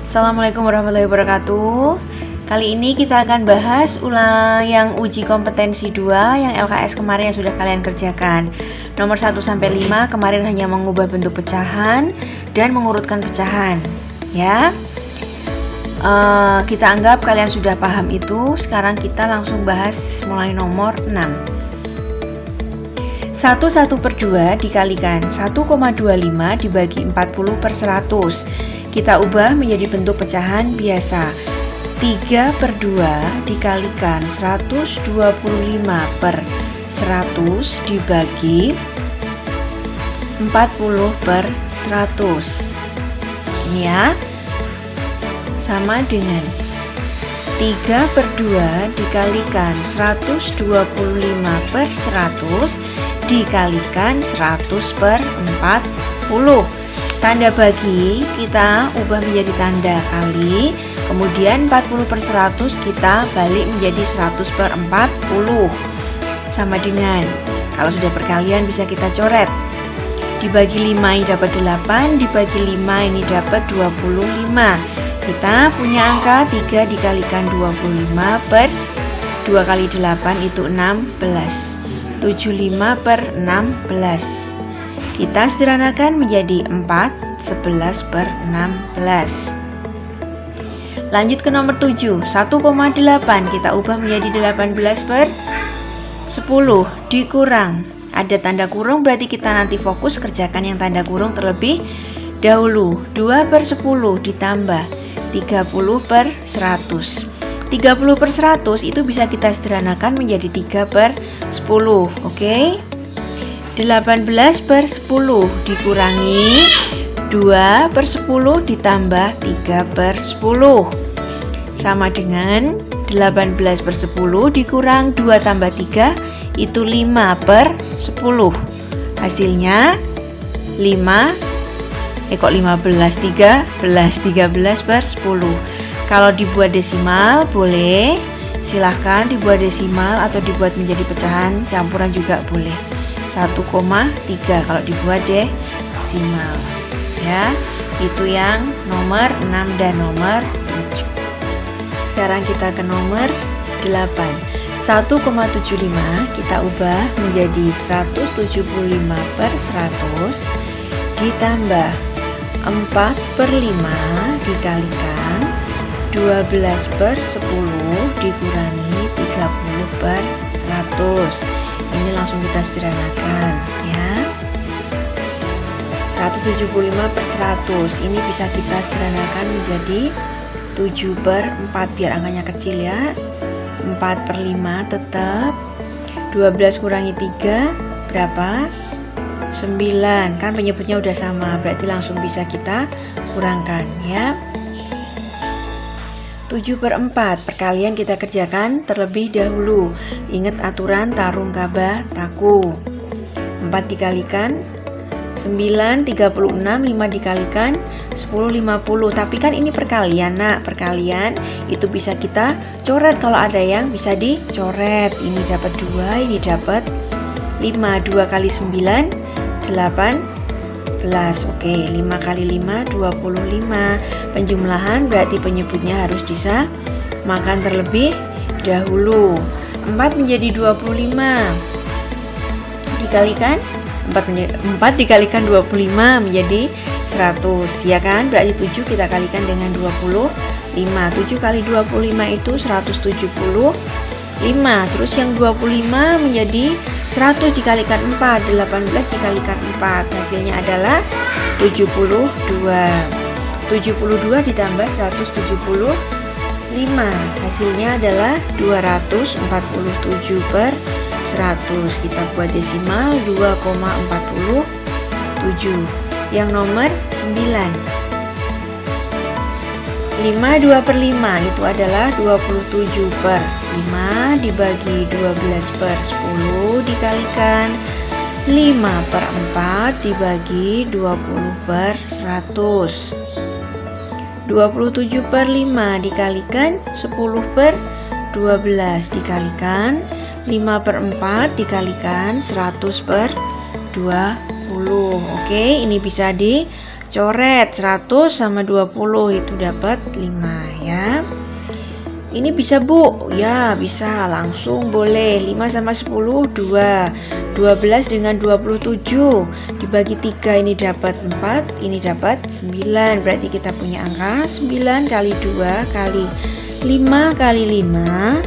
Assalamualaikum warahmatullahi wabarakatuh. Kali ini kita akan bahas ulang yang uji kompetensi 2 yang LKS kemarin yang sudah kalian kerjakan. Nomor 1 sampai 5 kemarin hanya mengubah bentuk pecahan dan mengurutkan pecahan, ya. Kita anggap kalian sudah paham itu. Sekarang kita langsung bahas mulai nomor 6. 1/2 dikalikan 1,25 dibagi 40 per 100. Kita ubah menjadi bentuk pecahan biasa. 3/2 dikalikan 125 per 100 dibagi 40 per 100. Ini ya, sama dengan 3/2 dikalikan 125 per 100 dikalikan 100 per 40. Tanda bagi kita ubah menjadi tanda kali, kemudian 40 per 100 kita balik menjadi 100 per 40. Sama dengan, kalau sudah perkalian bisa kita coret. Dibagi 5 ini dapat 8, dibagi 5 ini dapat 25. Kita punya angka 3 dikalikan 25 per 2 kali 8 itu 16. 75 per 16. Kita sederhanakan menjadi 4, 11 per 16. Lanjut ke nomor 7, 1,8 kita ubah menjadi 18 per 10 dikurang. Ada tanda kurung berarti kita nanti fokus kerjakan yang tanda kurung terlebih dahulu. 2 per 10 ditambah 30 per 100. 30 per 100 itu bisa kita sederhanakan menjadi 3 per 10, oke? 18 per 10 dikurangi 2 per 10 ditambah 3 per 10 sama dengan 18 per 10 dikurang 2 tambah 3 itu 5 per 10. Hasilnya 5 13 per 10. Kalau dibuat desimal boleh, silahkan dibuat desimal atau dibuat menjadi pecahan campuran juga boleh. 1,3 kalau dibuat desimal, ya. Itu yang nomor 6 dan nomor 7. Sekarang kita ke nomor 8. 1,75 kita ubah menjadi 175 per 100 ditambah 4 per 5 dikalikan 12 per 10 dikurangi 30 per 100. Ini langsung kita sederhanakan, ya. 175 per 100 ini bisa kita sederhanakan menjadi 7 per 4 biar angkanya kecil, ya. 4 per 5 tetap 12 kurangi 3 berapa? 9. Kan penyebutnya udah sama, berarti langsung bisa kita kurangkan, ya. 7 per 4 perkalian kita kerjakan terlebih dahulu. Ingat aturan tarung kaba taku. 4 dikalikan 9, 36, 5 dikalikan 10, 50. Tapi kan ini perkalian, nak. Perkalian itu bisa kita coret kalau ada yang bisa dicoret. Ini dapat 2, ini dapat 5. 2 kali 9 18. Oke, 5 kali 5 25. Penjumlahan berarti penyebutnya harus disamakan terlebih dahulu. 4 menjadi 25 dikalikan 4 dikalikan 25 menjadi 100, ya kan? Berarti 7 kita kalikan dengan 25. 7 kali 25 itu 175. Terus yang 25 menjadi 100 dikalikan 4, 18 dikalikan 4. Hasilnya adalah 72. 72 ditambah 175. Hasilnya adalah 247 per 100. Kita buat desimal 2,47. Yang nomor 9. 5 2 per 5 itu adalah 27 per 5 dibagi 12 per 10 dikalikan 5 per 4 dibagi 20 per 100. 27 per 5 dikalikan 10 per 12 dikalikan 5 per 4 dikalikan 100 per 20. Oke, ini bisa di coret 100 sama 20 itu dapat 5 ya. Ini bisa Bu? Ya bisa, langsung boleh. 5 sama 10 2. 12 dengan 27 dibagi 3 ini dapat 4, ini dapat 9. Berarti kita punya angka 9 kali 2 kali 5 kali 5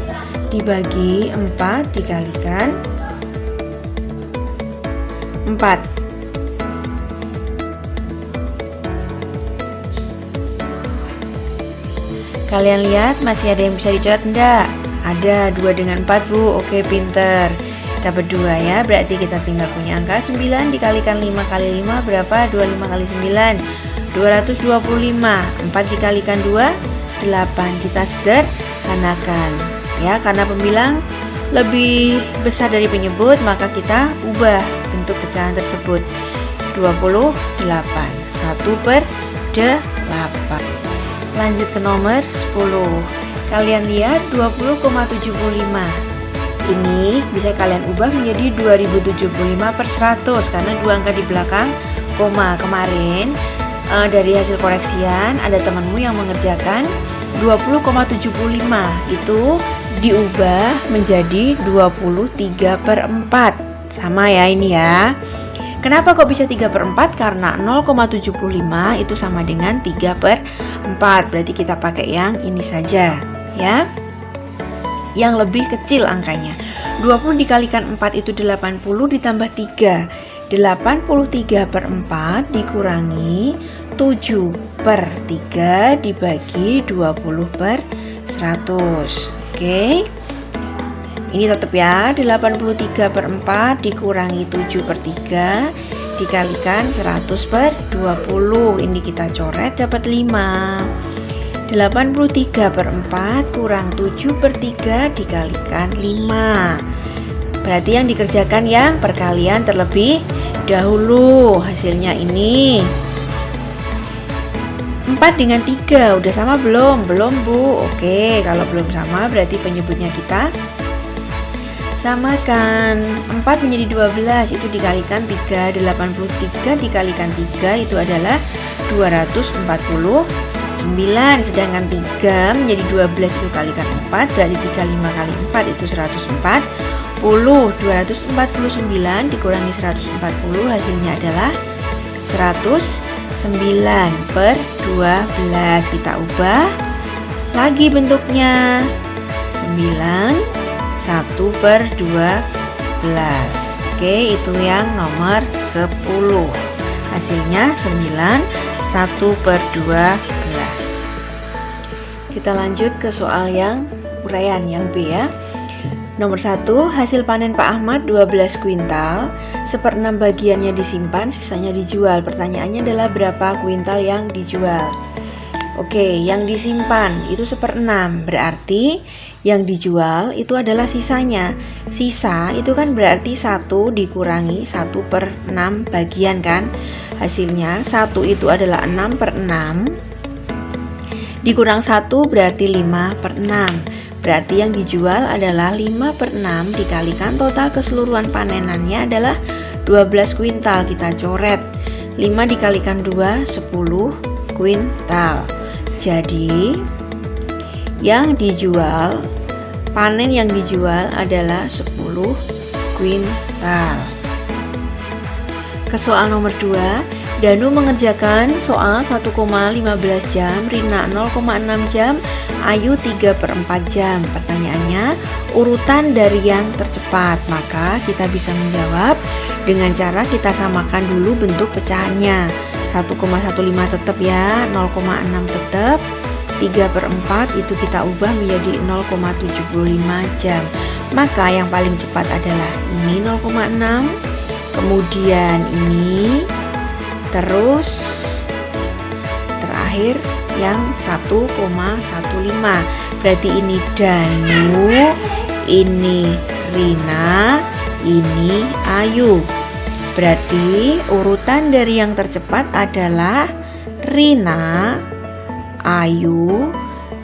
dibagi 4 dikalikan 4. Kalian lihat masih ada yang bisa dicoret enggak? Ada, 2 dengan 4 Bu. Oke, pinter. Dapat 2 ya. Berarti kita tinggal punya angka 9 dikalikan 5 kali 5 berapa? 25 kali 9 225. 4 dikalikan 2 8. Kita sederhanakan ya, karena pembilang lebih besar dari penyebut maka kita ubah bentuk pecahan tersebut. 28 1/8. Lanjut ke nomor 10. Kalian lihat 20,75. Ini bisa kalian ubah menjadi 2075/100 karena 2 angka di belakang koma. Kemarin dari hasil koreksian ada temanmu yang mengerjakan 20,75 itu diubah menjadi 23/4. Sama ya ini ya. Kenapa kok bisa 3/4? Karena 0,75 itu sama dengan 3/4. Berarti kita pakai yang ini saja ya, yang lebih kecil angkanya. 20 dikalikan 4 itu 80 ditambah 3. 83/4 dikurangi 7/3 dibagi 20/100. Oke, ini tetap ya, 83/4 dikurangi 7/3 dikalikan 100/20. Ini kita coret dapat 5. 83/4 kurang 7/3 dikalikan 5. Berarti yang dikerjakan yang perkalian terlebih dahulu. Hasilnya ini 4 dengan 3 udah sama belum? Belum Bu. Oke, kalau belum sama berarti penyebutnya kita samakan. 4 menjadi 12 itu dikalikan 3. 83 dikalikan 3 itu adalah 249. Sedangkan 3 menjadi 12 itu kalikan 4 berarti 35 kali 4 itu 140. 249 dikurangi 140 hasilnya adalah 109/12. Kita ubah lagi bentuknya 9 1/12. Oke, itu yang nomor 10. Hasilnya 9 1/12. Kita lanjut ke soal yang uraian yang B ya. Nomor 1, hasil panen Pak Ahmad 12 kuintal, 1/6 bagiannya disimpan, sisanya dijual. Pertanyaannya adalah berapa kuintal yang dijual? Oke, yang disimpan itu 1/6, berarti yang dijual itu adalah sisanya. Sisa itu kan berarti 1 dikurangi 1/6 bagian kan. Hasilnya 1 itu adalah 6/6 dikurang 1 berarti 5/6. Berarti yang dijual adalah 5/6 dikalikan total keseluruhan panenannya adalah 12 kuintal. Kita coret 5 dikalikan 2 10 kuintal. Jadi yang dijual, panen yang dijual adalah 10 kuintal. Ke soal nomor 2, Danu mengerjakan soal 1,15 jam, Rina 0,6 jam, Ayu 3/4 jam. Pertanyaannya urutan dari yang tercepat. Maka kita bisa menjawab dengan cara kita samakan dulu bentuk pecahannya. 1,15 tetap ya, 0,6 tetap, 3/4 itu kita ubah menjadi 0,75 jam. Maka yang paling cepat adalah ini 0,6, kemudian ini, terus terakhir yang 1,15. Berarti ini Danu, ini Rina, ini Ayu. Berarti urutan dari yang tercepat adalah Rina, Ayu,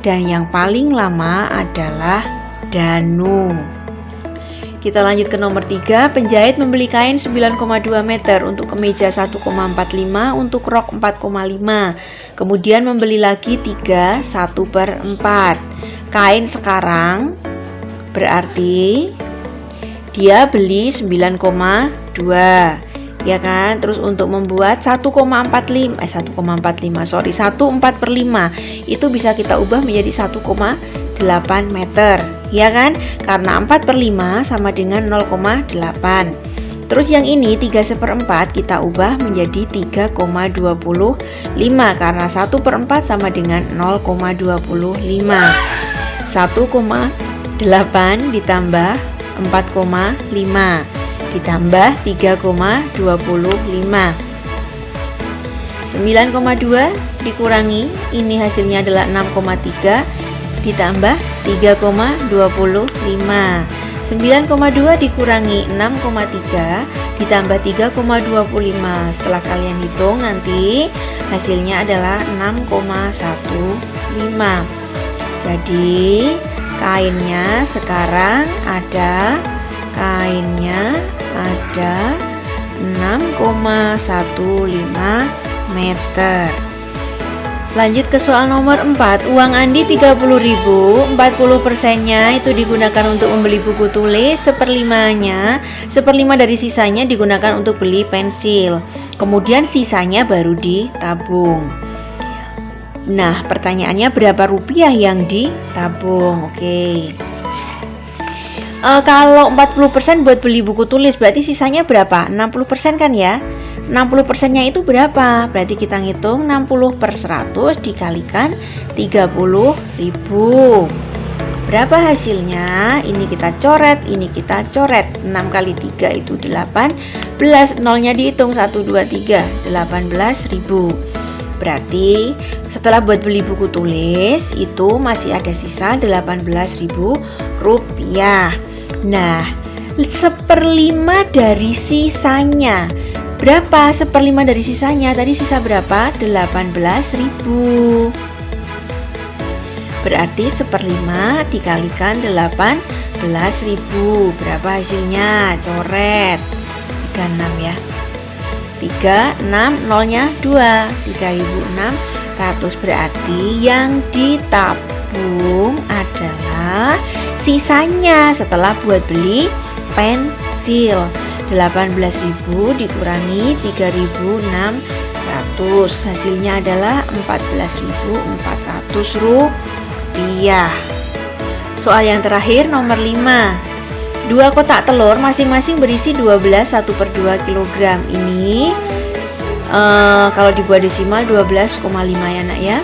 dan yang paling lama adalah Danu. Kita lanjut ke nomor 3. Penjahit membeli kain 9,2 meter untuk kemeja 1,45, untuk rok 4,5. Kemudian membeli lagi 3, 1/4. Kain sekarang berarti dia beli 9,2, ya kan? Terus untuk membuat 1/4/5 itu bisa kita ubah menjadi 1,8 meter, ya kan? Karena 4/5 sama dengan 0,8. Terus yang ini 3/4 kita ubah menjadi 3,25 karena 1/4 sama dengan 0,25. 1,8 ditambah 4,5 ditambah 3,25. 9,2 dikurangi, ini hasilnya adalah 6,3 ditambah 3,25. 9,2 dikurangi 6,3 ditambah 3,25. Setelah kalian hitung nanti hasilnya adalah 6,15. Jadi kainnya sekarang ada 6,15 meter. Lanjut ke soal nomor 4. Uang Andi 30.000, 40%-nya itu digunakan untuk membeli buku tulis, 1/5 dari sisanya digunakan untuk beli pensil. Kemudian sisanya baru ditabung. Nah, pertanyaannya berapa rupiah yang ditabung? Oke. Kalau 40% buat beli buku tulis, berarti sisanya berapa? 60% kan ya? 60%-nya itu berapa? Berarti kita ngitung 60/100 dikalikan 30.000. Berapa hasilnya? Ini kita coret, ini kita coret. 6 kali 3 itu 18. Nolnya dihitung 1, 2, 3, 18.000. Berarti setelah buat beli buku tulis itu masih ada sisa 18.000 rupiah. Nah, 1/5 dari sisanya berapa? 1/5 dari sisanya tadi sisa berapa? 18.000. Berarti 1/5 dikalikan 18.000. Berapa hasilnya? Coret 36 ya. 36, nolnya 2, 3.600. Berarti yang ditabung adalah sisanya setelah buat beli pensil. 18.000 dikurangi 3.600, hasilnya adalah 14.400 rupiah. Soal yang terakhir nomor 5. 2 kotak telur masing-masing berisi 12 1/2 kg. Ini kalau dibuat desimal 12,5 ya nak ya.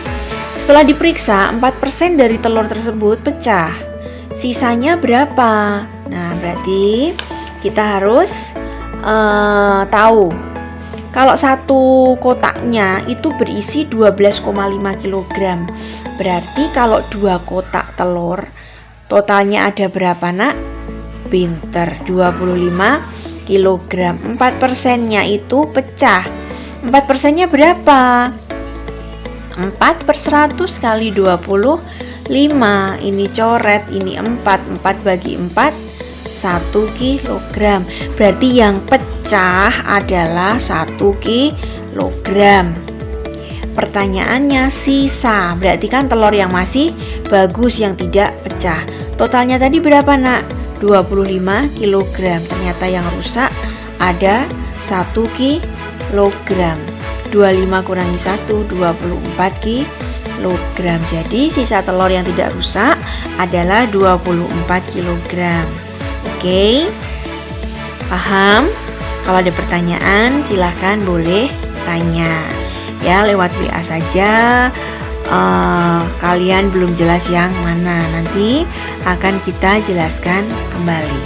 Setelah diperiksa 4% dari telur tersebut pecah. Sisanya berapa? Nah, berarti kita harus tahu kalau satu kotaknya itu berisi 12,5 kg. Berarti kalau 2 kotak telur totalnya ada berapa nak? Pinter, 25 kg. 4%-nya itu pecah. 4%-nya berapa? 4/100 kali 25. Ini coret, ini 4 bagi 4 1 kg. Berarti yang pecah adalah 1 kg. Pertanyaannya sisa, berarti kan telur yang masih bagus yang tidak pecah. Totalnya tadi berapa nak? 25 kg. Ternyata yang rusak ada 1 kg. 25 kurangi 1, 24 kg. Jadi sisa telur yang tidak rusak adalah 24 kg. Oke, paham? Kalau ada pertanyaan silahkan boleh tanya ya, lewat WA saja. Kalian belum jelas yang mana, nanti akan kita jelaskan kembali.